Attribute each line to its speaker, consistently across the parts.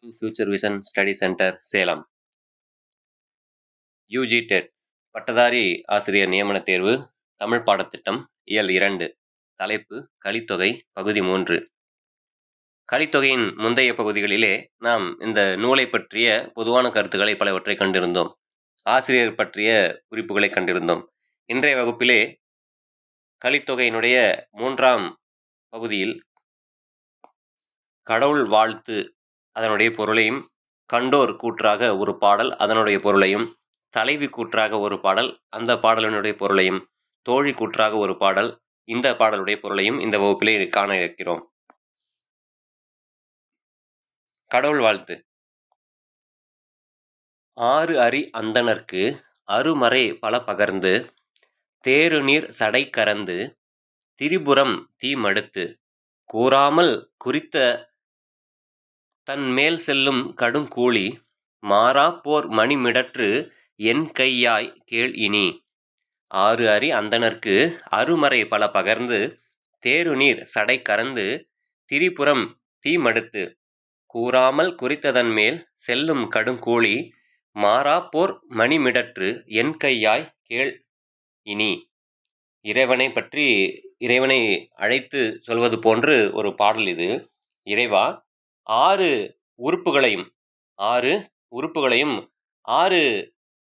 Speaker 1: Future vision study centre Salem. UG dead பட்டதாரி ஆசிரியர் நியமன தேர்வு தமிழ் பாடத்திட்டம் இயல் 2. தலைப்பு கலித்தொகை பகுதி 3. கலித்தொகையின் முந்தைய பகுதிகளிலே நாம் இந்த நூலை பற்றிய பொதுவான கருத்துக்களை பலவற்றை கண்டிருந்தோம். ஆசிரியர் பற்றிய குறிப்புகளை கண்டிருந்தோம். இன்றைய வகுப்பிலே கலித்தொகையினுடைய 3ஆம் பகுதியில் கடவுள் வாழ்த்து அதனுடைய பொருளையும், கண்டோர் கூற்றாக ஒரு பாடல் அதனுடைய பொருளையும், தலைவி கூற்றாக ஒரு பாடல் அந்த பாடலினுடைய பொருளையும், தோழி கூற்றாக ஒரு பாடல் இந்த பாடலுடைய பொருளையும் இந்த வகுப்பிலே காண இருக்கிறோம். கடவுள் வாழ்த்து. ஆறு அறி அந்தணர்க்கு அருமறை பல பகர்ந்து தேருநீர் சடை கரந்து திரிபுரம் தீமடுத்து கூறாமல் குறித்த தன் மேல் செல்லும் கடுங்கூழி மாறா போர் மணிமிடற்று என் கையாய் கேள் இனி. ஆறு அறி அந்தணர்க்கு அருமறை பல பகர்ந்து தேருநீர் சடை கரந்து திரிபுரம் தீமடுத்து கூறாமல் குறித்ததன் மேல் செல்லும் கடுங்கூழி மாறா போர் மணிமிடற்று என் கையாய் கேள் இனி. இறைவனை பற்றி இறைவனை அழைத்து சொல்வது போன்று ஒரு பாடல் இது. இறைவா, ஆறு உறுப்புகளையும் ஆறு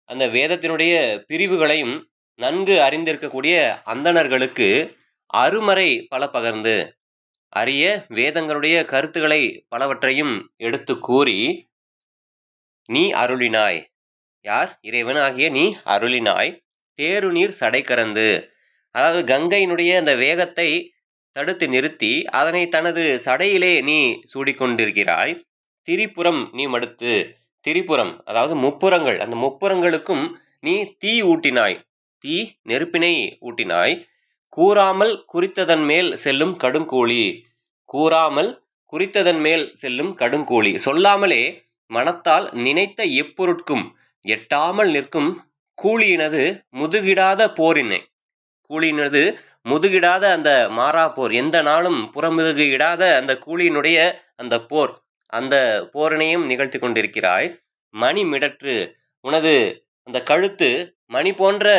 Speaker 1: அந்த வேதத்தினுடைய பிரிவுகளையும் நன்கு அறிந்திருக்கக்கூடிய அந்தணர்களுக்கு அருமறை பல பகர்ந்து அரிய வேதங்களுடைய கருத்துக்களை பலவற்றையும் எடுத்து கூறி நீ அருளினாய். யார்? இறைவன் ஆகிய நீ அருளினாய். தேருநீர் சடை கரந்து, அதாவது கங்கையினுடைய அந்த வேகத்தை தடுத்து நிறுத்தி அதனை தனது சடையிலே நீ சூடிக்கொண்டிருக்கிறாய். திரிபுரம் நீ மடுத்து, திரிபுரம் அதாவது முப்புறங்கள், அந்த முப்புறங்களுக்கும் நீ தீ ஊட்டினாய், தீ நெருப்பினை ஊட்டினாய். கூறாமல் குறித்ததன் மேல் செல்லும் கடுங்கூழி, கூறாமல் குறித்ததன் மேல் செல்லும் கடுங்கூழி, சொல்லாமலே மனத்தால் நினைத்த எப்பொருட்கும் எட்டாமல் நிற்கும் கூலியினது முதுகிடாத போரினை, கூலியினது முதுகிடாத அந்த மாறா போர், எந்த நாளும் புறமுதுகு இடாத அந்த கூலியினுடைய அந்த போர், அந்த போரினையும் நிகழ்த்தி கொண்டிருக்கிறாய். மணி மிடற்று, உனது அந்த கழுத்து மணி போன்ற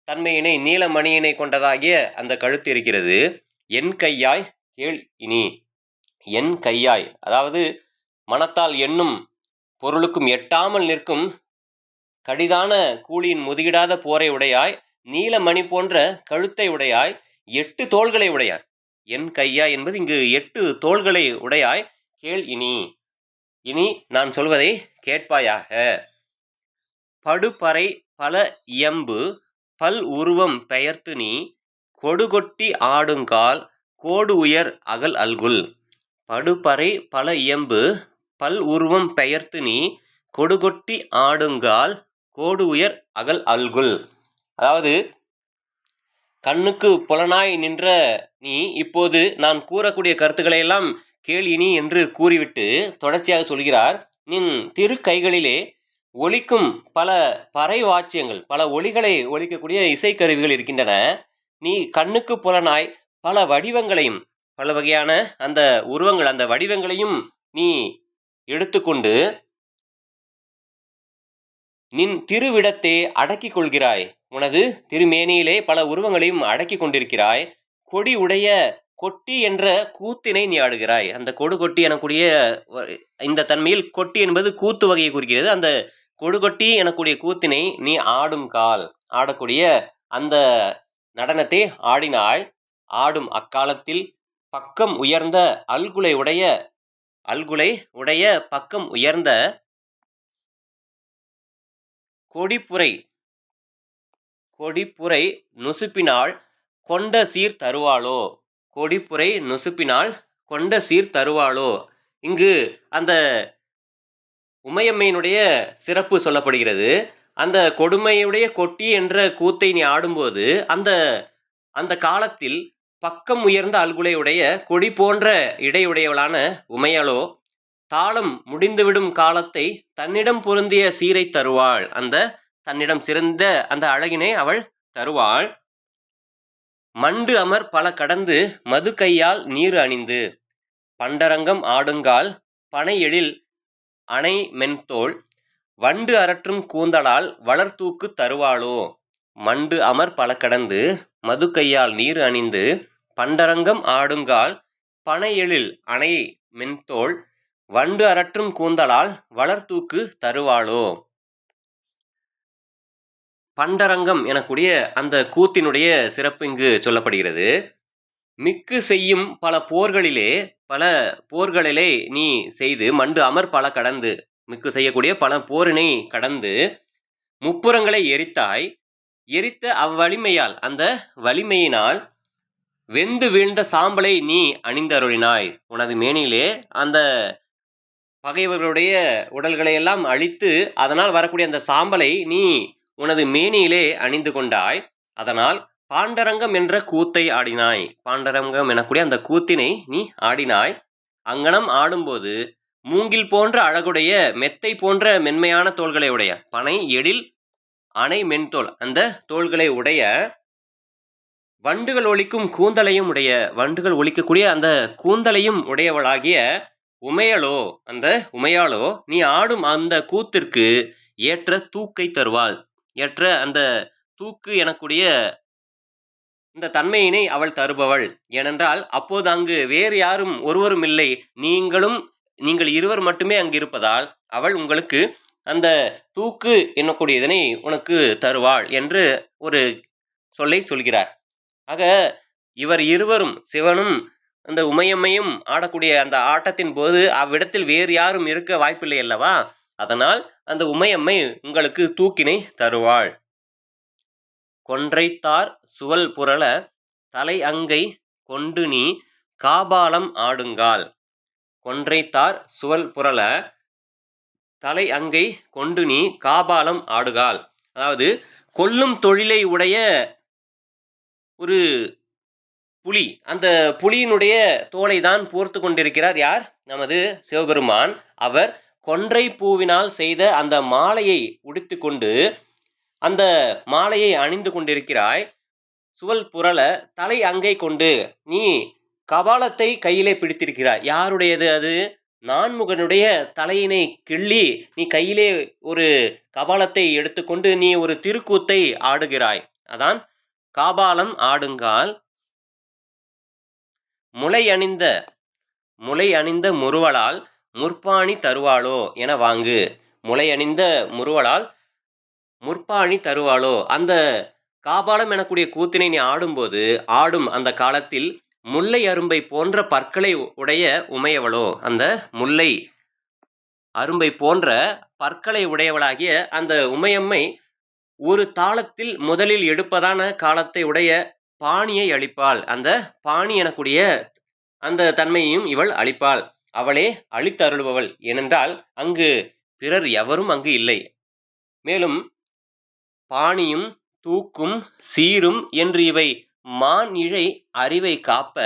Speaker 1: தன்மையினை, நீல மணியினை கொண்டதாகிய அந்த கழுத்து இருக்கிறது. என் கையாய் கேள் இனி. என் கையாய், அதாவது மனத்தால் எண்ணும் பொருளுக்கும் எட்டாமல் நிற்கும் கடிதான கூலியின் முதுகிடாத போரை உடையாய், நீல மணி போன்ற கழுத்தை உடையாய், 8 தோள்களை உடையாய். என் கையாய் என்பது இங்கு 8 தோள்களை உடையாய். கேள் இனி, இனி நான் சொல்வதை கேட்பாயாக. படுபறை பல இயம்பு பல் உருவம் பெயர்த்து நீ கொடுகொட்டி ஆடுங்கால் கோடு உயர் அகல் அல்குல். படுபறை பல இயம்பு பல் உருவம் பெயர்த்து நீ கொடுகொட்டி ஆடுங்கால் கோடு உயர் அகல் அல்குல். அதாவது கண்ணுக்கு புலனாய் நின்ற நீ இப்போது நான் கூறக்கூடிய கருத்துக்களை எல்லாம் கேள் இனி என்று கூறிவிட்டு தொடர்ச்சியாக சொல்கிறார். நின் திரு கைகளிலே ஒலிக்கும் பல பறை வாச்சியங்கள், பல ஒலிகளை ஒலிக்கக்கூடிய இசைக்கருவிகள் இருக்கின்றன. நீ கண்ணுக்கு புலனாய் பல வடிவங்களையும், பல வகையான அந்த உருவங்கள், அந்த வடிவங்களையும் நீ எடுத்துக்கொண்டு நின் திருவிடத்தே அடக்கி கொள்கிறாய். உனது திருமேனியிலே பல உருவங்களையும் அடக்கி கொண்டிருக்கிறாய். கொடி உடைய கொட்டி என்ற கூத்தினை நீ ஆடுகிறாய். அந்த கொடுகொட்டி எனக்கூடிய இந்த தன்மையில் கொட்டி என்பது கூத்து வகையை குறிக்கிறது. அந்த கொடுகொட்டி எனக்கூடிய கூத்தினை நீ ஆடும் கால், ஆடக்கூடிய அந்த நடனத்தை ஆடினாய். ஆடும் அக்காலத்தில் பக்கம் உயர்ந்த அல்குலை உடைய பக்கம் உயர்ந்த கொடிப்புரை நுசுப்பினால் கொண்ட சீர் தருவாளோ. கொடிப்புரை நுசுப்பினால் கொண்ட சீர் தருவாளோ. இங்கு அந்த உமையம்மையினுடைய சிறப்பு சொல்லப்படுகிறது. அந்த கொடுமையுடைய கொட்டி என்ற கூத்தை நீ ஆடும்போது அந்த காலத்தில் பக்கம் உயர்ந்த அல்குலையுடைய கொடி போன்ற இடையுடையவளான உமையாளோ தாளம் முடிந்துவிடும் காலத்தை தன்னிடம் பொருந்திய சீரை தருவாள். அந்த தன்னிடம் சிறந்த அந்த அழகினை அவள் தருவாள். மண்டு அமர் பல கடந்து மது கையால் நீர் அணிந்து பண்டரங்கம் ஆடுங்கால் பனை எழில் அணை மென்தோள் வண்டு அரற்றும் கூந்தலால் வளர்தூக்கு தருவாளோ. மண்டு அமர் பல கடந்து மது கையால் நீர் அணிந்து பண்டரங்கம் ஆடுங்கால் பனையெழில் அணை மென்தோள் வண்டு அரற்றும் கூந்தலால் வளர்தூக்கு தருவாளோ. பண்டரங்கம் எனக்கூடிய அந்த கூத்தினுடைய சிறப்பு இங்கு சொல்லப்படுகிறது. மிக்கு செய்யும் பல போர்களிலே நீ செய்து மண்டு அமர் பல கடந்து, மிக்கு செய்யக்கூடிய பல போரினை கடந்து முப்புறங்களை எரித்தாய். எரித்த அவ்வலிமையால், அந்த வலிமையினால் வெந்து வீழ்ந்த சாம்பலை நீ அணிந்தருளினாய். உனது மேனிலே அந்த பகைவர்களுடைய உடல்களை எல்லாம் அழித்து அதனால் வரக்கூடிய அந்த சாம்பலை நீ உனது மேனியிலே அணிந்து கொண்டாய். அதனால் பாண்டரங்கம் என்ற கூத்தை ஆடினாய். பாண்டரங்கம் எனக்கூடிய அந்த கூத்தினை நீ ஆடினாய். அங்கனம் ஆடும்போது மூங்கில் போன்ற அழகுடைய மெத்தை போன்ற மென்மையான தோள்களை உடைய பனை எழில் அணை மென்தோள், அந்த தோள்களை உடைய வண்டுகள் ஒலிக்கும் கூந்தலையும் உடைய, வண்டுகள் ஒலிக்கக்கூடிய அந்த கூந்தலையும் உடையவளாகிய உமையளோ, அந்த உமையாளோ நீ ஆடும் அந்த கூத்திற்கு ஏற்ற தூக்கை தருவாள். ஏற்ற அந்த தூக்கு எனக்கூடிய இந்த தன்மையினை அவள் தருபவள். ஏனென்றால் அப்போது அங்கு வேறு யாரும் ஒருவரும் இல்லை, நீங்கள் இருவர் மட்டுமே அங்கு இருப்பதால் அவள் உங்களுக்கு அந்த தூக்கு என்னக்கூடிய இதனை உனக்கு தருவாள் என்று ஒரு சொல்லை சொல்கிறார். ஆக இவர் இருவரும், சிவனும் அந்த உமையம்மையும் ஆடக்கூடிய அந்த ஆட்டத்தின் போது அவ்விடத்தில் வேறு யாரும் இருக்க வாய்ப்பில்லை அல்லவா. அதனால் அந்த உமையம்மை உங்களுக்கு தூக்கினை தருவாள். கொன்றைத்தார் சுவல் புரள தலை அங்கை கொண்டு நீ காபாலம் ஆடுங்கால். கொன்றைத்தார் சுவல் புரள தலை அங்கை கொண்டு நீ காபாலம் ஆடுகால். அதாவது கொல்லும் தொழிலை உடைய ஒரு புலி, அந்த புலியினுடைய தோலை தான் போர்த்து கொண்டிருக்கிறார் யார்? நமது சிவபெருமான். அவர் கொன்றை பூவினால் செய்த அந்த மாலையை உடுத்து கொண்டு அந்த மாலையை அணிந்து கொண்டிருக்கிறாய். சுவல் புரள தலை அங்கை கொண்டு நீ கபாலத்தை கையிலே பிடித்திருக்கிறாய். யாருடையது அது? நான்முகனுடைய தலையினை கிள்ளி நீ கையிலே ஒரு கபாலத்தை எடுத்துக்கொண்டு நீ ஒரு திருக்கூத்தை ஆடுகிறாய். அதான் காபாலம் ஆடுங்கால். முளை அணிந்த முறுவலால் முற்பாணி தருவாளோ என வாங்கு. முளை அணிந்த முறுவலால் முற்பாணி தருவாளோ. அந்த காபாலம் எனக்கூடிய கூத்தினை நீ ஆடும்போது ஆடும் அந்த காலத்தில் முல்லை அரும்பை போன்ற பற்களை உடைய உமையவளோ, அந்த முல்லை அரும்பை போன்ற பற்களை உடையவளாகிய அந்த உமையம்மை ஒரு தாளத்தில் முதலில் எடுப்பதான காலத்தை உடைய பாணியை அளிப்பாள். அந்த பாணி எனக்கூடிய அந்த தன்மையையும் இவள் அளிப்பாள். அவளே அளித்தருளுபவள். ஏனென்றால் அங்கு பிறர் எவரும் அங்கு இல்லை. மேலும் பாணியும் தூக்கும் சீரும் என்று இவை மான் இழை அறிவை காப்ப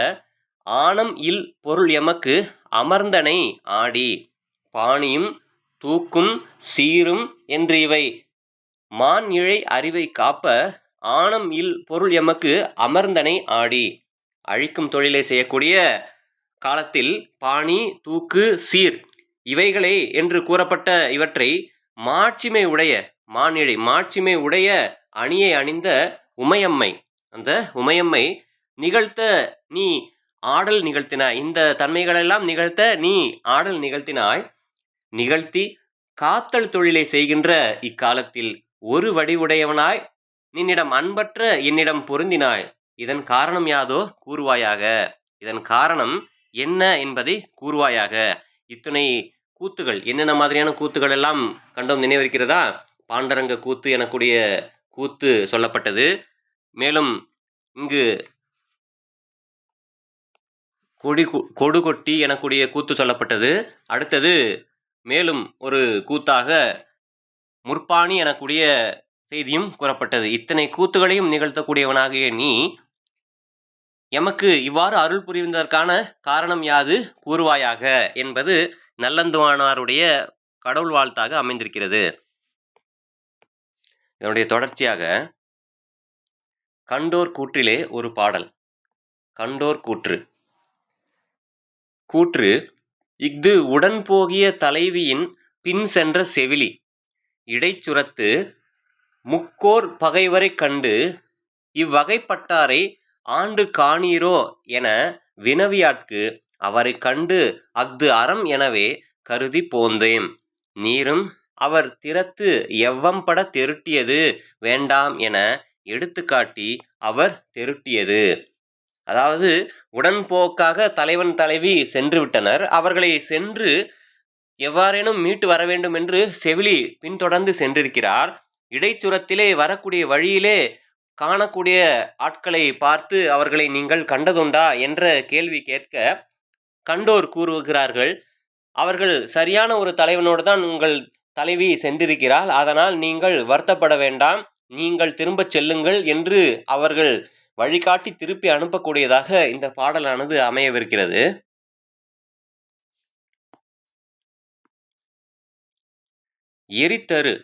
Speaker 1: ஆனம் இல் பொருள் எமக்கு அமர்ந்தனை ஆடி. பாணியும் தூக்கும் சீரும் என்று இவை மான் இழை அறிவை காப்ப ஆனம் இல் பொருள் எமக்கு அமர்ந்தனை ஆடி. அழிக்கும் தொழிலை செய்யக்கூடிய காலத்தில் பாணி தூக்கு சீர் இவைகளே என்று கூறப்பட்ட இவற்றை மாட்சிமை உடைய மானிழை மாட்சிமை உடைய அணியை அணிந்த உமையம்மை, அந்த உமையம்மை நிகழ்த்த நீ ஆடல் நிகழ்த்தினாய். இந்த தன்மைகளெல்லாம் நிகழ்த்த நீ ஆடல் நிகழ்த்தினாய். நிகழ்த்தி காத்தல் தொழிலை செய்கின்ற இக்காலத்தில் ஒரு வடிவுடையவனாய் நின்னிடம் அன்பற்ற என்னிடம் பொருந்தினாய். இதன் காரணம் யாதோ கூறுவாயாக. இதன் காரணம் என்ன என்பதை கூறுவாயாக. இத்தனை கூத்துகள், என்னென்ன மாதிரியான கூத்துகள் எல்லாம் கண்டோம், நினைவிருக்கிறதா? பாண்டரங்க கூத்து எனக்கூடிய கூத்து சொல்லப்பட்டது. மேலும் இங்கு கொடு கொட்டி எனக்கூடிய கூத்து சொல்லப்பட்டது. அடுத்தது மேலும் ஒரு கூத்தாக முற்பாணி எனக்கூடிய செய்தியும் கூறப்பட்டது. இத்தனை கூத்துகளையும் நிகழ்த்தக்கூடியவனாகிய நீ எமக்கு இவ்வாறு அருள் புரிவதற்கான காரணம் யாது கூறுவாயாக என்பது நல்லந்துவானாருடைய கடவுள் வாழ்த்தாக அமைந்திருக்கிறது. இதனுடைய தொடர்ச்சியாக கண்டோர் கூற்றிலே ஒரு பாடல். கண்டோர் கூற்று இஃது உடன் போகிய தலைவியின் பின் சென்ற செவிலி இடைச்சுரத்து முக்கோர் பகைவரைக் கண்டு இவ்வகைப்பட்டாரை ஆண்டு காணீரோ என வினவியாட்கு அவரைக் கண்டு அஃது அறம் எனவே கருதி போந்தேம். நீரும் அவர் திறத்து எவ்வம்பட தெருட்டியது வேண்டாம் என எடுத்துக்காட்டி அவர் தெருட்டியது. அதாவது உடன்போக்காக தலைவன் தலைவி சென்று விட்டனர். அவர்களை சென்று எவ்வாறேனும் மீட்டு வர வேண்டும் என்று செவிலி பின்தொடர்ந்து சென்றிருக்கிறார். இடைச்சுரத்திலே வரக்கூடிய வழியிலே காணக்கூடிய ஆட்களை பார்த்து அவர்களை நீங்கள் கண்டதுண்டா என்ற கேள்வி கேட்க கண்டோர் கூறுகிறார்கள், அவர்கள் சரியான ஒரு தலைவனோடு தான் உங்கள் தலைவி சென்றிருக்கிறாள், அதனால் நீங்கள் வருத்தப்பட வேண்டாம், நீங்கள் திரும்பச் செல்லுங்கள் என்று அவர்கள் வழிகாட்டி திருப்பி அனுப்பக்கூடியதாக இந்த பாடலானது அமையவிருக்கிறது. எரித்தரு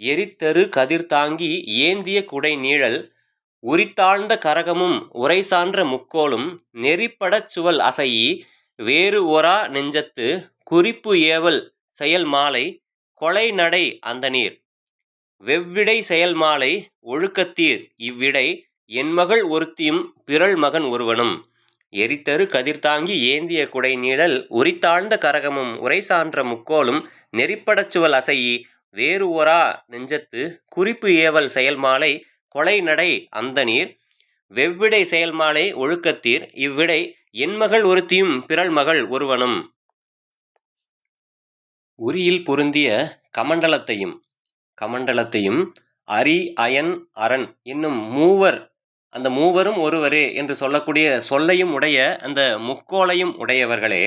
Speaker 1: எரித்தரு கதிர்தாங்கி ஏந்திய குடை நீழல் உரித்தாழ்ந்த கரகமும் உரைசான்ற முக்கோலும் நெறிப்படச் சுவல் அசையி வேறு ஒரா நெஞ்சத்து குறிப்பு ஏவல் செயல் மாலை கொலை நடை அந்தநீர் வெவ்விடை செயல் மாலை ஒழுக்கத்தீர் இவ்விடை என்மகள் ஒருத்தியும் பிறள் மகன் ஒருவனும். எரித்தரு கதிர்தாங்கி ஏந்திய குடை நீழல் உரித்தாழ்ந்த கரகமும் உரைசான்ற முக்கோலும் நெறிப்படச் சுவல் அசையி வேறு ஒரா நெஞ்சத்து குறிப்பு ஏவல் செயல்மாலை கொலை நடை அந்தநீர் வெவ்விடை செயல்மாலை ஒழுக்கத்தீர் இவ்விடை என்மகள் ஒருத்தியும் பிறள் மகள் ஒருவனும். உரியில் பொருந்திய கமண்டலத்தையும் அரி அயன் அரண் என்னும் மூவர், அந்த மூவரும் ஒருவரே என்று சொல்லக்கூடிய சொல்லையும் உடைய அந்த முக்கோளையும் உடையவர்களே.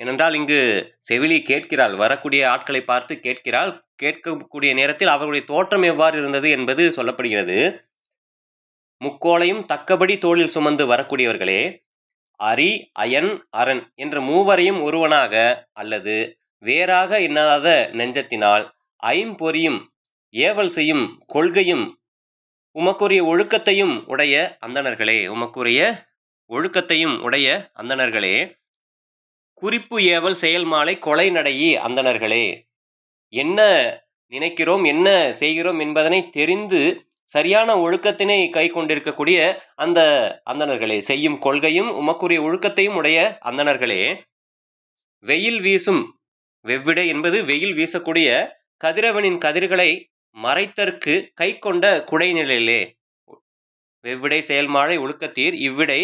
Speaker 1: ஏனென்றால் இங்கு செவிலி கேட்கிறாள், வரக்கூடிய ஆட்களை பார்த்து கேட்கிறாள். கேட்கக்கூடிய நேரத்தில் அவர்களுடைய தோற்றம் எவ்வாறு இருந்தது என்பது சொல்லப்படுகிறது. முக்கோளையும் தக்கபடி தோளில் சுமந்து வரக்கூடியவர்களே, அரி அயன் அரண் என்ற மூவரையும் ஒருவனாக அல்லது வேறாக எண்ணாத நெஞ்சத்தினால் ஐம்பொறியும் ஏவல் செய்யும் கொள்கையும் உமக்குரிய ஒழுக்கத்தையும் உடைய அந்தணர்களே, குறிப்பு ஏவல் செயல்மாலை கொலை நடையி அந்தணர்களே. என்ன நினைக்கிறோம், என்ன செய்கிறோம் என்பதனை தெரிந்து சரியான ஒழுக்கத்தினை கை கொண்டிருக்கக்கூடிய அந்த அந்தணர்களே, செய்யும் கொள்கையும் உமக்குரிய ஒழுக்கத்தையும் உடைய அந்தணர்களே. வெயில் வீசும் வெவ்விடை என்பது வெயில் வீசக்கூடிய கதிரவனின் கதிர்களை மறைத்தற்கு கை கொண்ட குடைநிழலே. வெவ்விடை செயல்மாலை ஒழுக்கத்தீர் இவ்விடை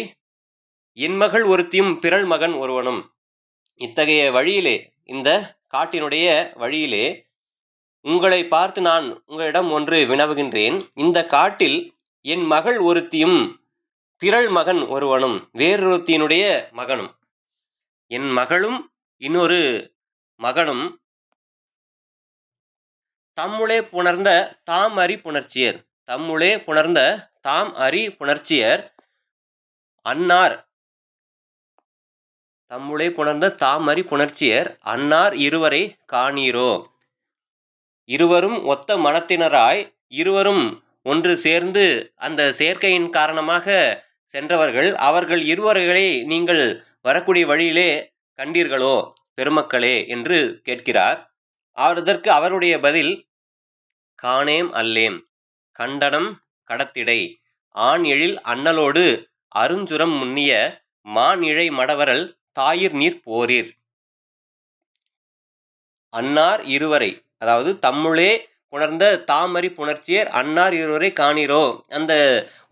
Speaker 1: என்மகள் ஒருத்தியும் பிறள் மகன் ஒருவனும். இத்தகைய வழியிலே, இந்த காட்டினுடைய வழியிலே உங்களை பார்த்து நான் உங்களிடம் ஒன்று வினவுகின்றேன். இந்த காட்டில் என் மகள் ஒருத்தியும் பிறள் மகன் ஒருவனும், வேறொருத்தியினுடைய மகனும், என் மகளும் இன்னொரு மகனும் தம்முளே புணர்ந்த தாம் அறி புணர்ச்சியர் அன்னார் இருவரை காணீரோ. இருவரும் ஒத்த மனத்தினராய் இருவரும் ஒன்று சேர்ந்து அந்த சேர்க்கையின் காரணமாக சென்றவர்கள், அவர்கள் இருவர்களை நீங்கள் வரக்கூடிய வழியிலே கண்டீர்களோ பெருமக்களே என்று கேட்கிறார். அதற்கு அவருடைய பதில், காணேம் அல்லேம் கண்டனம் கடத்திடை ஆண் எழில் அண்ணலோடு அருஞ்சுரம் முன்னிய மான் இழை மடவரல் தாயிர் நீர் போரீர். அன்னார் இருவரை, அதாவது தம்முளே புணர்ந்த தாமறி புணர்ச்சியர் அன்னார் இருவரை காணீரோ, அந்த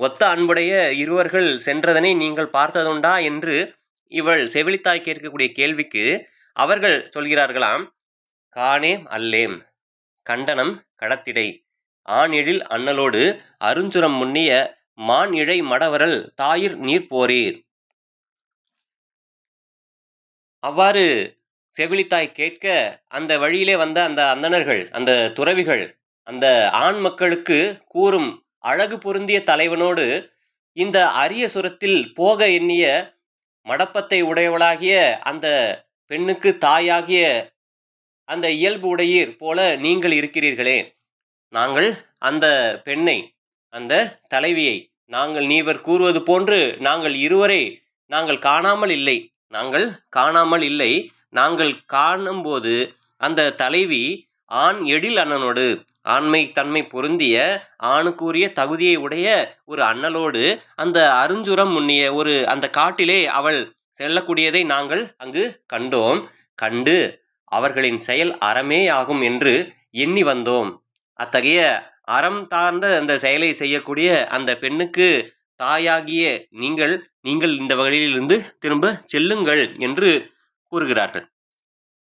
Speaker 1: ஒத்த அன்புடைய இருவர்கள் சென்றதனை நீங்கள் பார்த்ததுண்டா என்று இவள் செவிலித்தாய் கேட்கக்கூடிய கேள்விக்கு அவர்கள் சொல்கிறார்களாம், காணேம் அல்லேம் கண்டனம் கடத்திடை ஆண் எழில் அண்ணலோடு அருஞ்சுரம் முன்னிய மான் இழை மடவரல் தாயிர் நீர் போரீர். அவ்வாறு செவிலித்தாய் கேட்க அந்த வழியிலே வந்த அந்த அந்தணர்கள், அந்த துறவிகள், அந்த ஆண் மக்களுக்கு கூறும் அழகு பொருந்திய தலைவனோடு இந்த அரிய சுரத்தில் போக எண்ணிய மடப்பத்தை உடையவளாகிய அந்த பெண்ணுக்கு தாயாகிய அந்த இயல்பு உடையீர் போல நீங்கள் இருக்கிறீர்களே, நாங்கள் அந்த பெண்ணை, அந்த தலைவியை நீவர் கூறுவது போன்று நாங்கள் இருவரை நாங்கள் காணாமல் இல்லை. நாங்கள் காணும்போது அந்த தலைவி ஆண் எழில் அண்ணனோடு, ஆண்மை தன்மை பொருந்திய ஆணுக்குரிய தகுதியை உடைய ஒரு அண்ணலோடு அந்த அருஞ்சுரம் முன்னிய ஒரு அந்த காட்டிலே அவள் செல்லக்கூடியதை நாங்கள் அங்கு கண்டோம். கண்டு அவர்களின் செயல் அறமே ஆகும் என்று எண்ணி வந்தோம். அத்தகைய அறம் சார்ந்த அந்த செயலை செய்யக்கூடிய அந்த பெண்ணுக்கு தாயாகிய நீங்கள் இந்த வழியிலிருந்து திரும்ப செல்லுங்கள் என்று கூறுகிறார்கள்.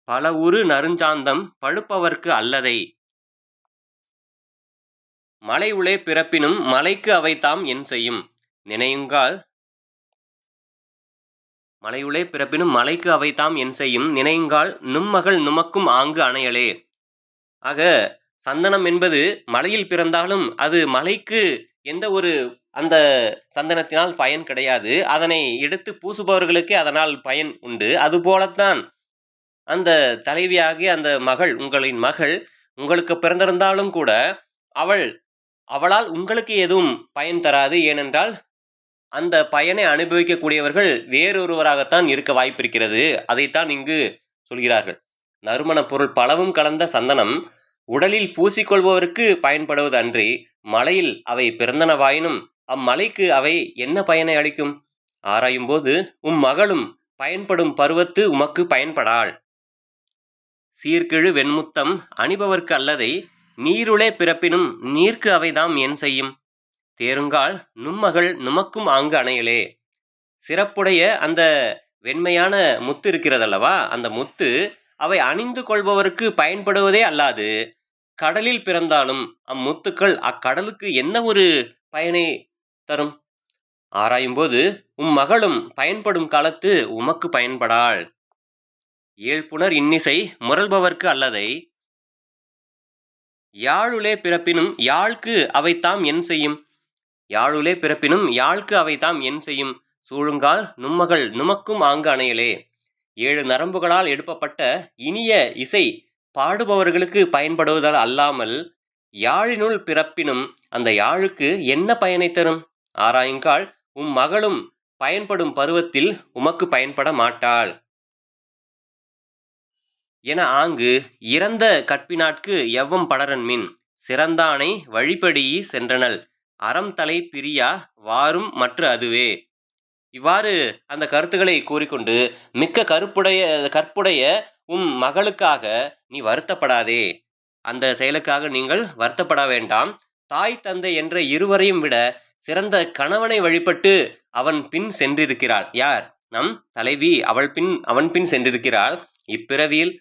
Speaker 1: பல உரு நறுஞ்சாந்தம் பழுப்பவர்க்கு அல்லதை. மலை உளே பிறப்பினும் மலைக்கு அவை தாம் என் செய்யும் நினையுங்கால். மலையுளே பிறப்பினும் மலைக்கு அவை தாம் என் செய்யும் நினையுங்கால் நும்மகள் நுமக்கும் ஆங்கு அணையலே. ஆக சந்தனம் என்பது மலையில் பிறந்தாலும் அது மலைக்கு எந்த ஒரு அந்த சந்தனத்தினால் பயன் கிடையாது. அதனை எடுத்து பூசுபவர்களுக்கே அதனால் பயன் உண்டு. அதுபோலத்தான் அந்த தலைவியாகிய அந்த மகள், உங்களின் மகள் உங்களுக்கு பிறந்திருந்தாலும் கூட அவளால் உங்களுக்கு எதுவும் பயன் தராது. ஏனென்றால் அந்த பயனை அனுபவிக்கக்கூடியவர்கள் வேறொருவராகத்தான் இருக்க வாய்ப்பிருக்கிறது. அதைத்தான் இங்கு சொல்கிறார்கள். நறுமண பொருள் பலவும் கலந்த சந்தனம் உடலில் பூசிக்கொள்பவருக்கு பயன்படுவது அன்றி மலையில் அவை பிறந்தனவாயினும் அம்மலைக்கு அவை என்ன பயனை அளிக்கும்? ஆராயும் போது மகளும் பயன்படும் பருவத்து உமக்கு பயன்படாள். சீர்கிழு வெண்முத்தம் அணிபவர்க்கு அல்லதை நீருளே பிறப்பினும் நீர்க்கு அவைதாம் என் செய்யும் தேருங்கால் நும்மகள் நுமக்கும் ஆங்கு அணையலே. சிறப்புடைய அந்த வெண்மையான முத்து இருக்கிறதல்லவா, அந்த முத்து அவை அணிந்து கொள்பவருக்கு பயன்படுவதே அல்லாது கடலில் பிறந்தாலும் அம்முத்துக்கள் அக்கடலுக்கு என்ன ஒரு பயனை தரும்? ஆராயும்போது மகளும் பயன்படும் காலத்து உமக்கு பயன்படாள். ஏழ்புணர் இன்னிசை முரல்பவர்க்கு அல்லதை. யாழுளே பிறப்பினும் யாழ்க்கு அவைத்தாம் என் செய்யும் யாழுளே பிறப்பினும் யாழ்க்கு அவைதாம் என் செய்யும் சூழுங்கால் நும்மகள் நுமக்கும் ஆங்கு அணையலே. 7 நரம்புகளால் எழுப்பப்பட்ட இனிய இசை பாடுபவர்களுக்கு பயன்படுவதால் அல்லாமல் யாழினுள் பிறப்பினும் அந்த யாழுக்கு என்ன பயனை தரும்? ஆராயுங்கால் மகளும் பயன்படும் பருவத்தில் உமக்கு பயன்பட மாட்டாள் என ஆங்கு இறந்த கற்பினாட்கு எவ்வம் படரன்மின் சிறந்தானை வழிபடி சென்றனள் அறம் தலை பிரியா வாரும் மற்ற அதுவே. இவ்வாறு அந்த கருத்துக்களை கூறிக்கொண்டு மிக்க கற்புடைய மகளுக்காக நீ வருத்தப்படாதே, அந்த செயலுக்காக நீங்கள் வருத்தப்பட வேண்டாம். தாய் தந்தை என்ற இருவரையும் விட சிறந்த கணவனை வழிபட்டு அவன் பின் சென்றிருக்கிறாள். யார்? நம் தலைவி அவன் பின் சென்றிருக்கிறாள். இப்பிறவியில்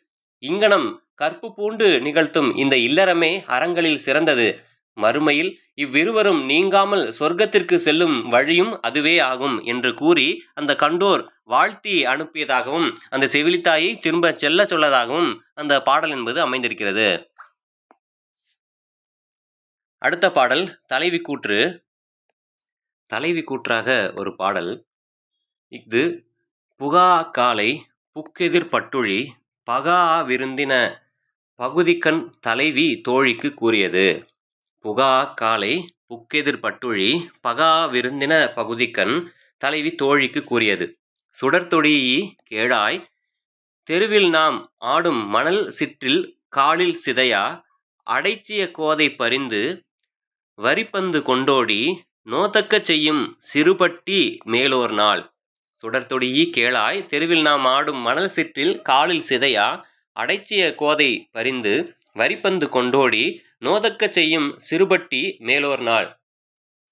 Speaker 1: இங்கனம் கற்பு பூண்டு நிகழ்த்தும் இந்த இல்லறமே அறங்களில் சிறந்தது. மறுமையில் இவ்விருவரும் நீங்காமல் சொர்க்கத்திற்கு செல்லும் வழியும் அதுவே ஆகும் என்று கூறி அந்த கண்டோர் வாழ்த்தி அனுப்பியதாகவும் அந்த செவிலித்தாயை திரும்ப செல்ல சொல்லதாகவும் அந்த பாடல் என்பது அமைந்திருக்கிறது. அடுத்த பாடல் தலைவி கூற்று. தலைவி கூற்றாக ஒரு பாடல். இது புகா காலை புக்கெதிர் பட்டுழி பகா விருந்தின பகுதிக்கண் தலைவி தோழிக்கு கூறியது. புகா காலை புக்கெதிர் பட்டுழி பகா விருந்தின பகுதிக்கண் தலைவி தோழிக்கு கூறியது. சுடர்தொடியி கேளாய் தெருவில் நாம் ஆடும் மணல் சிற்றில் காலில் சிதையா அடைச்சிய கோதை பறிந்து வரிப்பந்து கொண்டோடி நோதக்கச் செய்யும் சிறுபட்டி மேலோர் நாள். சுடர்தொடியி கேளாய் தெருவில் நாம் ஆடும் மணல் சிற்றில் காலில் சிதையா அடைச்சிய கோதை பறிந்து வரிப்பந்து கொண்டோடி நோதக்கச் செய்யும் சிறுபட்டி மேலோர் நாள்.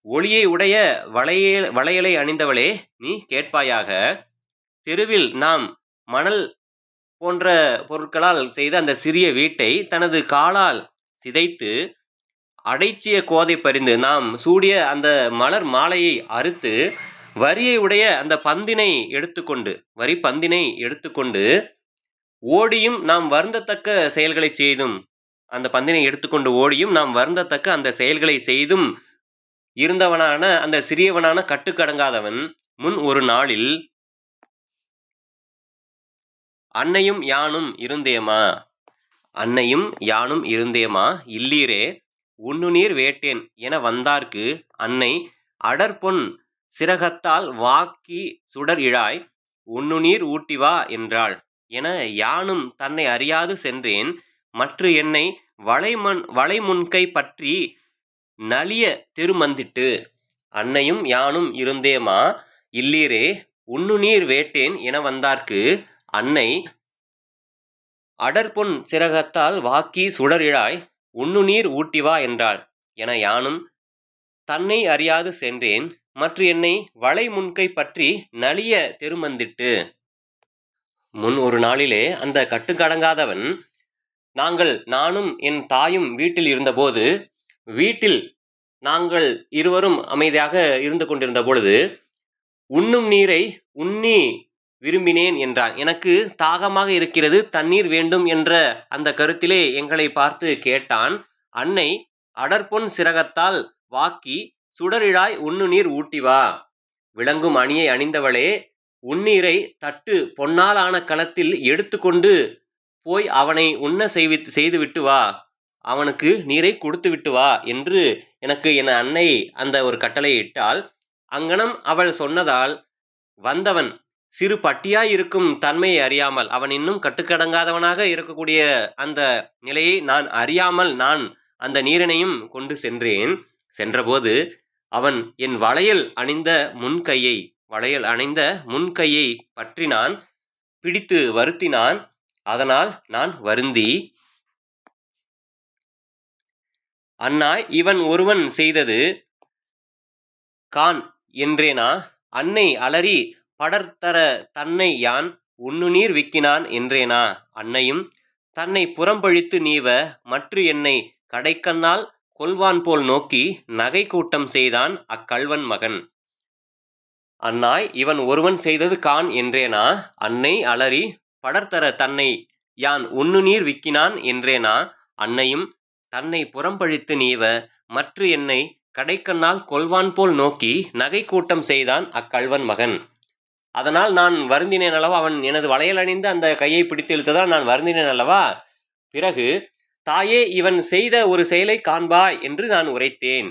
Speaker 1: ஒளியை உடைய வளையலை அணிந்தவளே நீ கேட்பாயாக. தெருவில் நாம் மணல் போன்ற பொருட்களால் செய்த அந்த சிறிய வீட்டை தனது காலால் சிதைத்து அடைச்சிய கோதை பறிந்து நாம் சூடிய அந்த மலர் மாலையை அறுத்து வரியை உடைய அந்த பந்தினை எடுத்துக்கொண்டு ஓடியும் நாம் வருந்தத்தக்க செயல்களை செய்தும் அந்த பந்தினை எடுத்துக்கொண்டு ஓடியும் நாம் வருந்தத்தக்க அந்த செயல்களை செய்தும் இருந்தவனான அந்த சிறியவனான கட்டுக்கடங்காதவன் முன் ஒரு நாளில் அன்னையும் யானும் இருந்தேமா இல்லீரே உண்ணுநீர் வேட்டேன் என வந்தார்க்கு அன்னை அடர்பொன் சிறகத்தால் வாக்கி சுடர் இழாய் உண்ணுநீர் ஊட்டிவா என்றாள். என யானும் தன்னை அறியாது சென்றேன். மற்று என்னை வளைமுன்கை பற்றி நலிய தெருமந்திட்டு. அன்னையும் யானும் இருந்தேமா இல்லீரே உண்ணுநீர் வேட்டேன் என வந்தார்க்கு அன்னை அடர்பொன் சிரகத்தால் வாக்கி சுடரிழாய் உண்ணுநீர் ஊட்டிவா என்றாள். என யானும் தன்னை அறியாது சென்றேன். மற்ற என்னை வளைமுன்கை பற்றி நலிய தெருமந்திட்டு. முன் ஒரு நாளிலே அந்த கட்டுக்கடங்காதவன் நானும் என் தாயும் வீட்டில் இருந்தபோது, வீட்டில் நாங்கள் இருவரும் அமைதியாக இருந்து கொண்டிருந்த பொழுது, உண்ணும் நீரை உண்ணி விரும்பினேன் என்றான். எனக்கு தாகமாக இருக்கிறது, தண்ணீர் வேண்டும் என்ற அந்த கருத்திலே எங்களை பார்த்து கேட்டான். அன்னை அடர்பொன் சிரகத்தால் வாக்கி சுடரிழாய் உண்ணுநீர் ஊட்டிவா. விளங்கும் அணியை அணிந்தவளே, உன்னீரை தட்டு பொன்னால் ஆன களத்தில் எடுத்து கொண்டு போய் அவனை உண்ண செய்து விட்டு வா, அவனுக்கு நீரை கொடுத்து விட்டு வா என்று எனக்கு என் அன்னை அந்த ஒரு கட்டளை இட்டாள். அங்கனம் அவள் சொன்னதால் வந்தவன் சிறு பட்டியாய் இருக்கும் தன்மையை அறியாமல், அவன் இன்னும் கட்டுக்கடங்காதவனாக இருக்கக்கூடிய அந்த நிலையை நான் அறியாமல் நான் அந்த நீரினையும் கொண்டு சென்றேன். சென்றபோது அவன் என் வளையல் அணிந்த முன்கையை பற்றினான், பிடித்து வருத்தினான். அதனால் நான் வருந்தி, அன்னாய் இவன் ஒருவன் செய்தது கான் என்றேனா. அன்னை அலறி படர்தர தன்னை யான் உண்ணுநீர் விக்கினான் என்றேனா. அன்னையும் தன்னை புறம்பழித்து நீவ மற்று என்னை கடைக்கண்ணால் கொல்வான் போல் நோக்கி நகை கூட்டம் செய்தான் அக்கள்வன் மகன். அன்னாய் இவன் ஒருவன் செய்தது கான் என்றேனா. அன்னை அலறி படர்தர தன்னை யான் உண்ணுநீர் விக்கினான் என்றேனா. அன்னையும் தன்னை புறம்பழித்து நீவ மற்று என்னை கடைக்கண்ணால் கொல்வான் போல் நோக்கி நகை கூட்டம் செய்தான் அக்கள்வன் மகன். அதனால் நான் வருந்தினேன் அல்லவா, அவன் எனது வளையல் அணிந்து அந்த கையை பிடித்து இழுத்ததால் நான் வருந்தினேன் அல்லவா. பிறகு தாயே இவன் செய்த ஒரு செயலை காண்பாய் என்று நான் உரைத்தேன்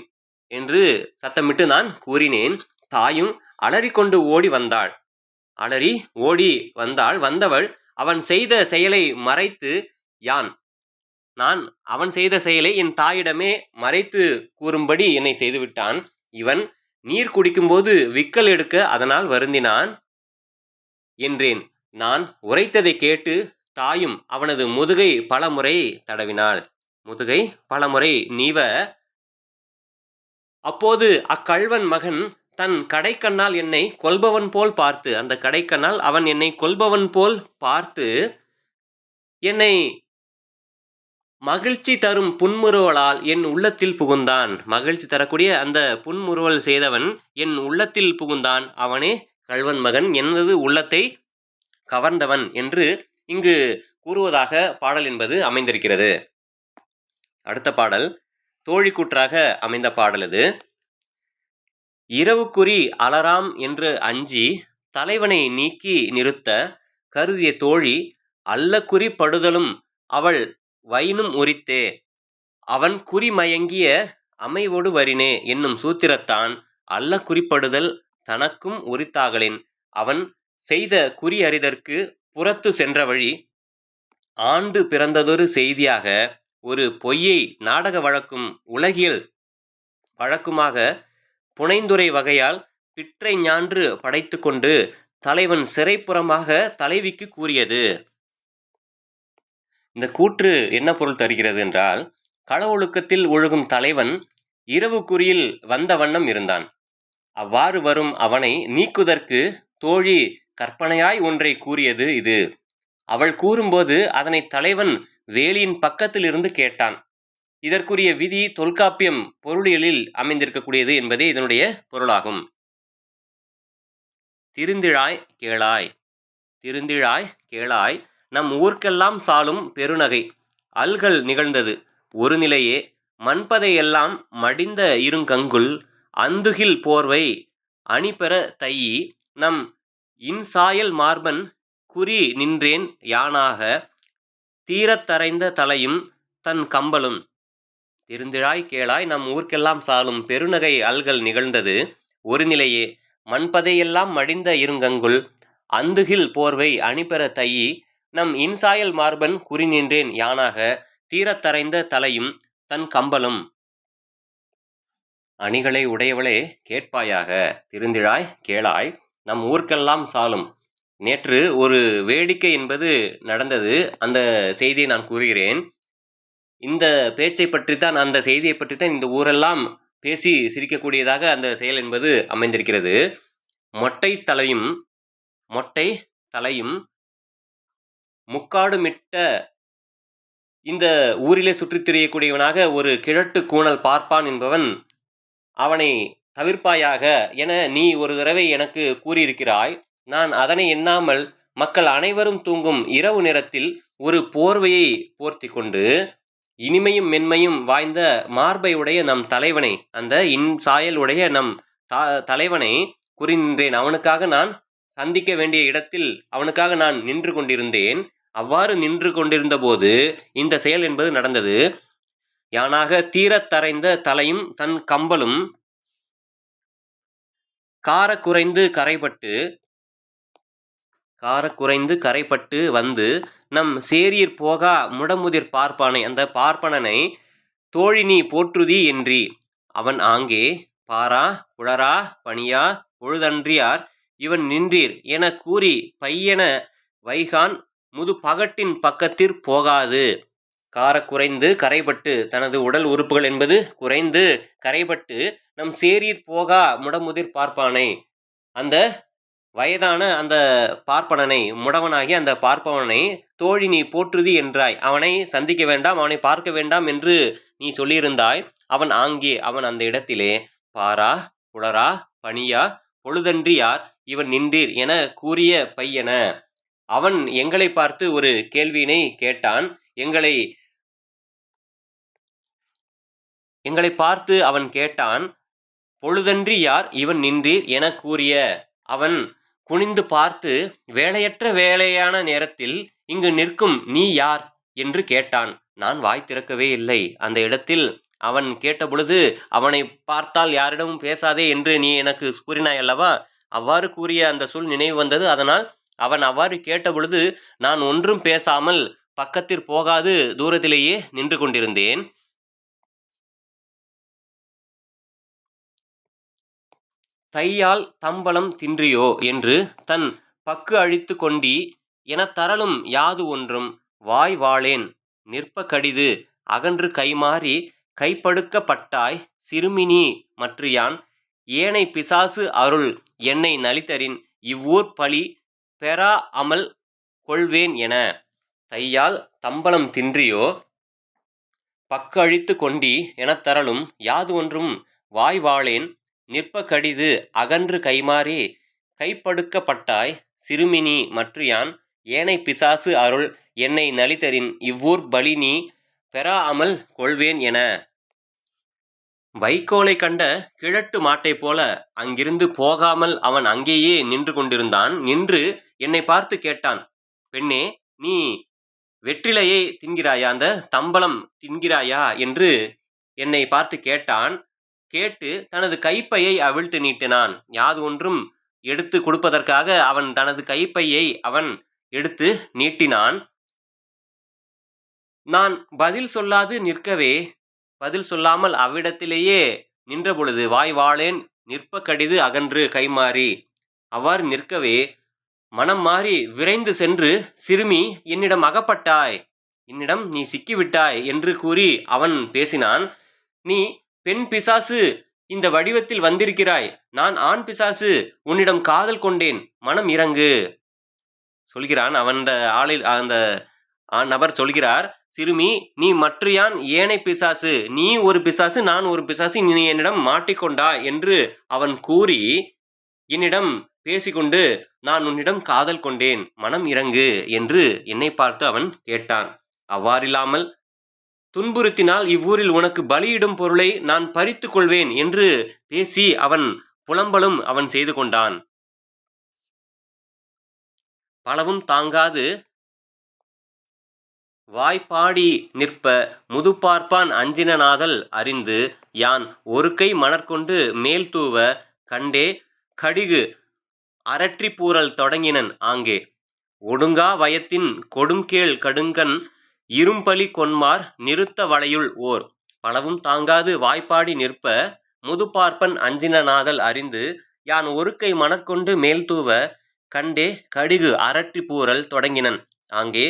Speaker 1: என்று சத்தமிட்டு நான் கூறினேன். தாயும் அலறிக்கொண்டு ஓடி வந்தாள். வந்தவள் அவன் செய்த செயலை மறைத்து நான் அவன் செய்த செயலை என் தாயிடமே மறைத்து கூறும்படி என்னை செய்துவிட்டான். இவன் நீர் குடிக்கும்போது விக்கல் எடுக்க அதனால் வருந்தினான் என்றேன். நான் உரைத்ததை கேட்டு தாயும் அவனது முதுகை பலமுறை தடவினாள். முதுகை பலமுறை நீவ அப்போது அக்கள்வன் மகன் தன் கடைக்கண்ணால் என்னை கொல்பவன் போல் பார்த்து, அந்த கடைக்கண்ணால் அவன் என்னை கொல்பவன் போல் பார்த்து என்னை மகிழ்ச்சி தரும் புன்முறுவலால் என் உள்ளத்தில் புகுந்தான். மகிழ்ச்சி தரக்கூடிய அந்த புன்முறுவல் செய்தவன் என் உள்ளத்தில் புகுந்தான். அவனே கள்வன் மகன், எனது உள்ளத்தை கவர்ந்தவன் என்று இங்கு கூறுவதாக பாடல் என்பது அமைந்திருக்கிறது. அடுத்த பாடல் தோழிக்கூற்றாக அமைந்த பாடல் இது. இரவுக்குறி அலராம் என்று அஞ்சி தலைவனை நீக்கி நிறுத்த கருதிய தோழி அல்லக்குறி படுதலும் அவள் வைனும் உரித்தே. அவன் குறிமயங்கிய அமைவோடு வரினே என்னும் சூத்திரத்தான் அல்ல குறிப்படுதல் தனக்கும் உரித்தாகலின். அவன் செய்த குறி அறிதற்கு புறத்து சென்ற வழி ஆண்டு பிறந்ததொரு செய்தியாக ஒரு பொய்யை நாடக வழக்கும் உலகியல் வழக்குமாக புனைந்துரை வகையால் பிற்றை ஞான்று படைத்து கொண்டு தலைவன் சிறைப்புறமாக தலைவிக்கு கூறியது. இந்த கூற்று என்ன பொருள் தருகிறது என்றால், களவொழுக்கத்தில் ஒழுகும் தலைவன் இரவு குறியில் வந்த வண்ணம் இருந்தான். அவ்வாறு வரும் அவனை நீக்குதற்கு தோழி கற்பனையாய் ஒன்றை கூறியது இது. அவள் கூறும்போது அதனை தலைவன் வேலியின் பக்கத்தில் இருந்து கேட்டான். இதற்குரிய விதி தொல்காப்பியம் பொருளியலில் அமைந்திருக்கக்கூடியது என்பதே இதனுடைய பொருளாகும். திருந்திழாய் கேளாய் நம் ஊர்க்கெல்லாம் சாலும் பெருநகை அல்கள் நிகழ்ந்தது ஒரு நிலையே மண்பதையெல்லாம் மடிந்த இருங்கங்குல் அந்துகில் போர்வை அணிபெற தையி நம் இன்சாயல் மார்பன் குறி நின்றேன் யானாக தீரத்தரைந்த தலையும் தன் கம்பலும். திருந்திழாய் கேளாய் நம் ஊர்க்கெல்லாம் சாலும் பெருநகை அல்கள் நிகழ்ந்தது ஒரு நிலையே மண்பதையெல்லாம் மடிந்த இருங்கங்குல் அந்துகில் போர்வை அணிபெற தையி நம் இன்சாயல் மார்பன் குறிநின்றேன் யானாக தீரத்தரைந்த தலையும் தன் கம்பலும். அணிகளை உடையவளே கேட்பாயாக, திருந்திழாய் கேளாய், நம் ஊர்க்கெல்லாம் சாலும். நேற்று ஒரு வேடிக்கை என்பது நடந்தது. அந்த செய்தியை நான் கூறுகிறேன். இந்த பேச்சை பற்றித்தான், அந்த செய்தியை பற்றித்தான் இந்த ஊரெல்லாம் பேசி சிரிக்கக்கூடியதாக அந்த செயல் என்பது அமைந்திருக்கிறது. மொட்டை தலையும் முக்காடுமிட்ட இந்த ஊரிலே சுற்றித் திரியக்கூடியவனாக ஒரு கிழட்டு கூணல் பார்ப்பான் என்பவன் அவனை தவிர்ப்பாயாக என நீ ஒரு தடவை எனக்கு கூறியிருக்கிறாய். நான் அதனை எண்ணாமல் மக்கள் அனைவரும் தூங்கும் இரவு நேரத்தில் ஒரு போர்வையை போர்த்தி கொண்டு இனிமையும் மென்மையும் வாய்ந்த மார்பை உடைய நம் தலைவனை, அந்த இன்சாயல் உடைய நம் தலைவனை குறிநின்றேன். அவனுக்காக நான் சந்திக்க வேண்டிய இடத்தில் அவனுக்காக நான் நின்று கொண்டிருந்தேன். அவ்வாறு நின்று கொண்டிருந்த போது இந்த செயல் என்பது நடந்தது. யானாக தீரத்தரைந்த தலையும் தன் கம்பலும் காரக்குறைந்து கரைப்பட்டு வந்து நம் சேரியர் போகா முடமுதிர் பார்ப்பானை, அந்த பார்ப்பனனை தோழினி போற்றுதி என்றி. அவன் ஆங்கே பாரா புலரா பணியா பொழுதன்றியார் இவன் நின்றீர் என கூறி பையென வைகான் முது பகட்டின் பக்கத்திற் போகாது. காரக்குறைந்து கரைபட்டு, தனது உடல் உறுப்புகள் என்பது குறைந்து கரைபட்டு நம் சேரீர் போகா முடமுதிர் பார்ப்பானை, அந்த வயதான அந்த பார்ப்பனனை, முடவனாகி அந்த பார்ப்பவனை தோழி நீ போற்றுதி என்றாய். அவனை சந்திக்க வேண்டாம், அவனை பார்க்க வேண்டாம் என்று நீ சொல்லியிருந்தாய். அவன் ஆங்கே, அவன் அந்த இடத்திலே பாரா புலரா பணியா பொழுதன்றியார் இவன் நின்றீர் என கூறிய பையன. அவன் எங்களை பார்த்து ஒரு கேள்வியினை கேட்டான். எங்களை பார்த்து அவன் கேட்டான், பொழுதன்றி யார் இவன் நின்றீர் என கூறிய. அவன் குனிந்து பார்த்து, வேலையான நேரத்தில் இங்கு நிற்கும் நீ யார் என்று கேட்டான். நான் வாய் திறக்கவே இல்லை. அந்த இடத்தில் அவன் கேட்டபொழுது, அவனை பார்த்தால் யாரிடமும் பேசாதே என்று நீ எனக்கு கூறினாய் அல்லவா? அவ்வாறு கூறிய அந்த சொல் நினைவு வந்தது. அதனால் அவன் அவ்வாறு கேட்டபொழுது நான் ஒன்றும் பேசாமல் பக்கத்திற் போகாது தூரத்திலேயே நின்று கொண்டிருந்தேன். தையால் தம்பலம் தின்றியோ என்று தன் பக்கு அழித்து கொண்டி எனத் தரலும் யாது ஒன்றும் வாய் வாளேன் நிற்ப கடிது அகன்று கைமாறி கைப்படுக்க பட்டாய் சிறுமினி மற்றியான் ஏனை பிசாசு அருள் என்னை நலித்தரின் இவ்வூர் பழி பெறா அமல் கொள்வேன் என. தையால் தம்பலம் தின்றியோ பக்கு அழித்து கொண்டி எனத் தரலும் யாது ஒன்றும் வாய் வாளேன் நிற்ப கடிது அகன்று கைமாறி கைப்படுக்க பட்டாய் சிறுமினி மற்றியான் ஏனை பிசாசு அருள் என்னை நலித்தரின் இவ்வூர் பலி நீ பெறா அமல் கொள்வேன் என. வைக்கோலை கண்ட கிழட்டு மாட்டை போல அங்கிருந்து போகாமல் அவன் அங்கேயே நின்று கொண்டிருந்தான். நின்று என்னை பார்த்து கேட்டான், பெண்ணே, நீ வெற்றிலையை தின்கிறாயா, அந்த தம்பலம் தின்கிறாயா என்று என்னை பார்த்து கேட்டான். கேட்டு தனது கைப்பையை அவிழ்த்து நீட்டினான். யாது ஒன்றும் எடுத்து கொடுப்பதற்காக அவன் தனது கைப்பையை அவன் எடுத்து நீட்டினான். நான் பதில் சொல்லாது நிற்கவே, பதில் சொல்லாமல் அவ்விடத்திலேயே நின்ற பொழுது வாய் வாளேன் நிற்ப கடிது அகன்று கைமாறி, அவ்வாறு நிற்கவே மனம் மாறி விரைந்து சென்று, சிறுமி, என்னிடம் அகப்பட்டாய், என்னிடம் நீ சிக்கிவிட்டாய் என்று கூறி அவன் பேசினான். நீ பெண் பிசாசு இந்த வடிவத்தில் வந்திருக்கிறாய், நான் ஆண் பிசாசு, உன்னிடம் காதல் கொண்டேன், மனம் இறங்கு சொல்கிறான். அந்த நபர் சொல்கிறார், சிறுமி, நீ மற்றியான் ஏனை பிசாசு, நீ ஒரு பிசாசு, நான் ஒரு பிசாசு, நீ என்னிடம் மாட்டிக்கொண்டா என்று அவன் கூறி என்னிடம் பேசிக்கொண்டு, நான் உன்னிடம் காதல் கொண்டேன், மனம் இறங்கு என்று என்னை பார்த்து அவன் கேட்டான். அவ்வாறில்லாமல் துன்புறுத்தினால் இவ்வூரில் உனக்கு பலியிடும் பொருளை நான் பறித்து கொள்வேன் என்று பேசி அவன் புலம்பலும் அவன் செய்து கொண்டான். பலவும் தாங்காது வாய்ப்பாடி நிற்ப முதுபார்ப்பான் அஞ்சின நாதல் அறிந்து யான் ஒரு கை மணற்கொண்டு மேல் தூவ கண்டே கடிகு அரற்றி பூரல் தொடங்கினன் ஆங்கே. ஒடுங்கா வயத்தின் கொடும்கேழ் கடுங்கண் இரும்பலி கொன்மார் நிறுத்த வளையுள் ஓர். பலவும் தாங்காது வாய்ப்பாடி நிற்ப முதுபார்ப்பன் அஞ்சின நாதல் அறிந்து யான் ஒருக்கை மணற்கொண்டு மேல்தூவ கண்டே கடிகு அரற்றி பூரல் தொடங்கினன். ஆங்கே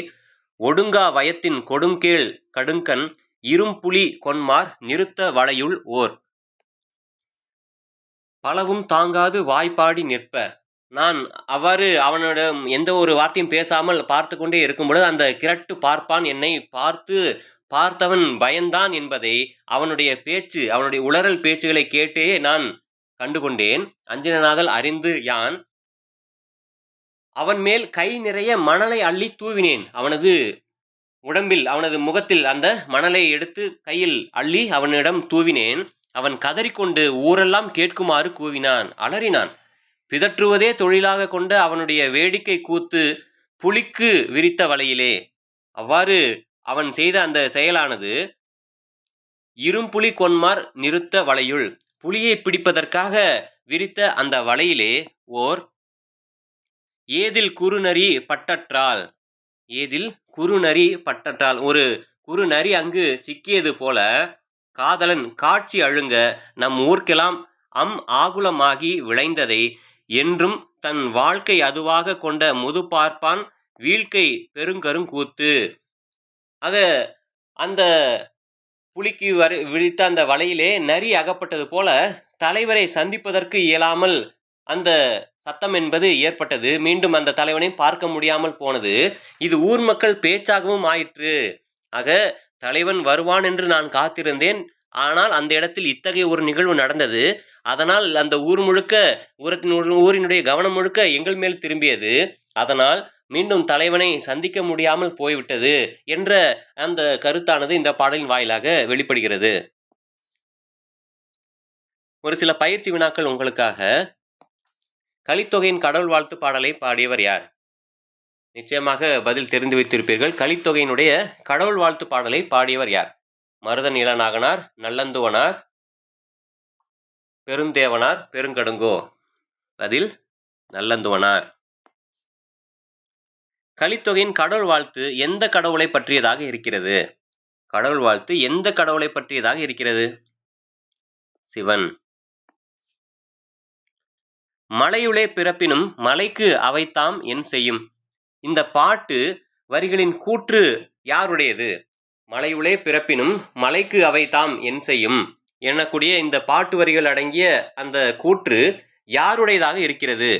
Speaker 1: ஒடுங்கா வயத்தின் கொடும்கேழ் கடுங்கண் இரும்புலி கொன்மார் நிறுத்த வளையுள் ஓர். பலவும் தாங்காது வாய்ப்பாடி நிற்ப. நான் அவ்வாறு அவனிடம் எந்த ஒரு வார்த்தையும் பேசாமல் பார்த்து கொண்டே இருக்கும் பொழுது அந்த கிரட்டு பார்ப்பான் என்னை பார்த்தவன் பயந்தான் என்பதை அவனுடைய பேச்சு, அவனுடைய உளறல் பேச்சுகளை கேட்டே நான் கண்டுகொண்டேன். அஞ்சினநாதல் அறிந்து யான் அவன் மேல் கை நிறைய மணலை அள்ளி தூவினேன். அவனது உடம்பில், அவனது முகத்தில் அந்த மணலை எடுத்து கையில் அள்ளி அவனிடம் தூவினேன். அவன் கதறிக்கொண்டு ஊரெல்லாம் கேட்குமாறு கூவினான், அலறினான். பிதற்றுவதே தொழிலாக கொண்ட அவனுடைய வேடிக்கை கூத்து புலிக்கு விரித்த வலையிலே. அவ்வாறு அவன் செய்த அந்த செயலானது இரும்புலி கொன்மார் நிறுத்த வலையுள், புலியை பிடிப்பதற்காக விரித்த அந்த வலையிலே ஓர் ஏதில் குறுநரி பட்டற்றால். ஏதில் குறுநரி பட்டற்றால், ஒரு குறுநரி அங்கு சிக்கியது போல காதலன் காட்சி அழுங்க நம் ஊர்க்கெல்லாம் ஆகுலமாகி விளைந்ததை என்றும் தன் வாழ்க்கை அதுவாக கொண்ட முதுபார்ப்பான் வீழ்க்கை பெருங்கருங்கூத்து. ஆக அந்த புலிக்கு விழித்த அந்த வலையிலே நரி அகப்பட்டது போல தலைவரை சந்திப்பதற்கு இயலாமல் அந்த சத்தம் என்பது ஏற்பட்டது. மீண்டும் அந்த தலைவனை பார்க்க முடியாமல் போனது. இது ஊர் மக்கள் பேச்சாகவும் ஆயிற்று. ஆக தலைவன் வருவான் என்று நான் காத்திருந்தேன். ஆனால் அந்த இடத்தில் இத்தகைய ஒரு நிகழ்வு நடந்தது. அதனால் அந்த ஊர் முழுக்க, ஊரினுடைய கவனம் முழுக்க எங்கள் மேல் திரும்பியது. அதனால் மீண்டும் தலைவனை சந்திக்க முடியாமல் போய்விட்டது என்ற அந்த கருத்தானது இந்த பாடலின் வாயிலாக வெளிப்படுகிறது. ஒரு சில பயிற்சி வினாக்கள் உங்களுக்காக. கலித்தொகையின் கடவுள் வாழ்த்து பாடலை பாடியவர் யார்? நிச்சயமாக பதில் தெரிந்து வைத்திருப்பீர்கள். கலித்தொகையினுடைய கடவுள் வாழ்த்து பாடலை பாடியவர் யார்? மருதன் இளநாகனார், நல்லந்துவனார், பெருந்தேவனார், பெருங்கடுங்கோ? பதில் நல்லந்துவனார். கலித்தொகையின் கடவுள் வாழ்த்து எந்த கடவுளை பற்றியதாக இருக்கிறது? கடவுள் வாழ்த்து எந்த கடவுளை பற்றியதாக இருக்கிறது? சிவன். மலையுளே பிறப்பினும் மலைக்கு அவைத்தாம் என் செய்யும். இந்த பாட்டு வரிகளின் கூற்று யாருடையது? மலையுளே பிறப்பினும் மலைக்கு அவைத்தாம் என் செய்யும் எனக்கூடிய இந்த பாட்டு வரிகள் அடங்கிய அந்த கூற்று யாருடையதாக இருக்கிறது?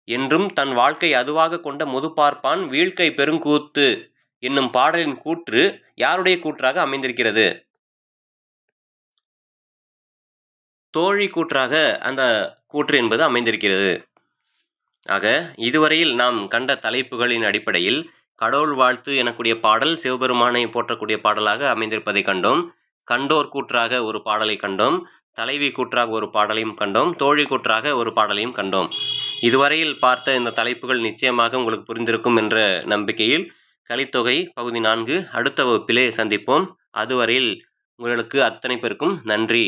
Speaker 1: என்றும் தன் வாழ்க்கை அதுவாக கொண்ட முதுபார்ப்பான் வீழ்க்கை பெருங்கூத்து என்னும் பாடலின் கூற்று யாருடைய கூற்றாக அமைந்திருக்கிறது? தோழி கூற்றாக அந்த கூற்று என்பது அமைந்திருக்கிறது. ஆக இதுவரையில் நாம் கண்ட தலைப்புகளின் அடிப்படையில் கடவுள் வாழ்த்து எனக்கூடிய பாடல் சிவபெருமானை போற்றக்கூடிய பாடலாக அமைந்திருப்பதை கண்டோம். கண்டோர் கூற்றாக ஒரு பாடலை கண்டோம். தலைவி கூற்றாக ஒரு பாடலையும் கண்டோம். தோழி கூற்றாக ஒரு பாடலையும் கண்டோம். இதுவரையில் பார்த்த இந்த தலைப்புகள் நிச்சயமாக உங்களுக்கு புரிந்திருக்கும் என்ற நம்பிக்கையில் கலித்தொகை பகுதி 4 அடுத்த வகுப்பிலே சந்திப்போம். அதுவரையில் உங்களுக்கு அத்தனை பேருக்கும் நன்றி.